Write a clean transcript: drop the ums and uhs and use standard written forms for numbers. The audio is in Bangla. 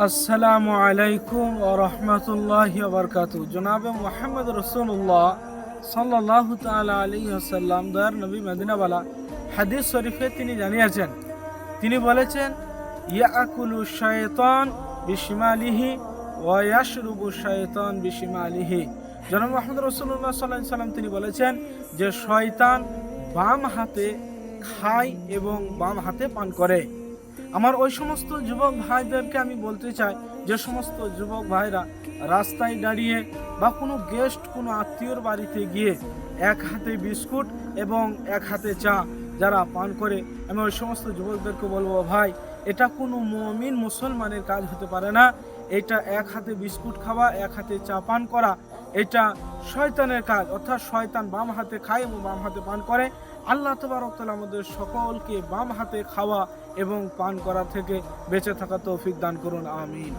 আসসালামু আলাইকুম ওয়া রাহমাতুল্লাহি ওয়া বারাকাতুহু। জনাবে মুহাম্মদ রাসূলুল্লাহ সাল্লাল্লাহু তাআলা আলাইহি ওয়াসাল্লাম দয়ার নবী মদিনাওয়ালা হাদিস শরীফে তিনি জানিয়েছেন, তিনি বলেছেন, ইয়াকুলু শাইতান বিশিমালিহি ওয়া ইয়াশরুবু শাইতান বিশিমালিহি। জনাবে মুহাম্মদ রাসূলুল্লাহ সাল্লাল্লাহু আলাইহি ওয়াসাল্লাম তিনি বলেছেন যে শয়তান বাম হাতে খায় এবং বাম হাতে পান করে। আমার ওই সমস্ত যুবক ভাইদেরকে আমি বলতে চাই, যে সমস্ত যুবক ভাইরা রাস্তায় দাঁড়িয়ে বা কোনো গেস্ট, কোনো আত্মীয়র বাড়িতে গিয়ে এক হাতে বিস্কুট এবং এক হাতে চা যারা পান করে, আমি ওই সমস্ত যুবকদেরকে বলবো, ভাই, এটা কোনো মুমিন মুসলমানের কাজ হতে পারে না। এটা এক হাতে বিস্কুট খাওয়া, এক হাতে চা পান করা, এটা শয়তানের কাজ। অর্থাৎ শয়তান বাম হাতে খায় এবং বাম হাতে পান করে। আল্লাহ তাবারক তাআলা আমাদের সকলকে বাম হাতে খাওয়া এবং পান করা থেকে বেঁচে থাকা তৌফিক দান করুন, আমিন।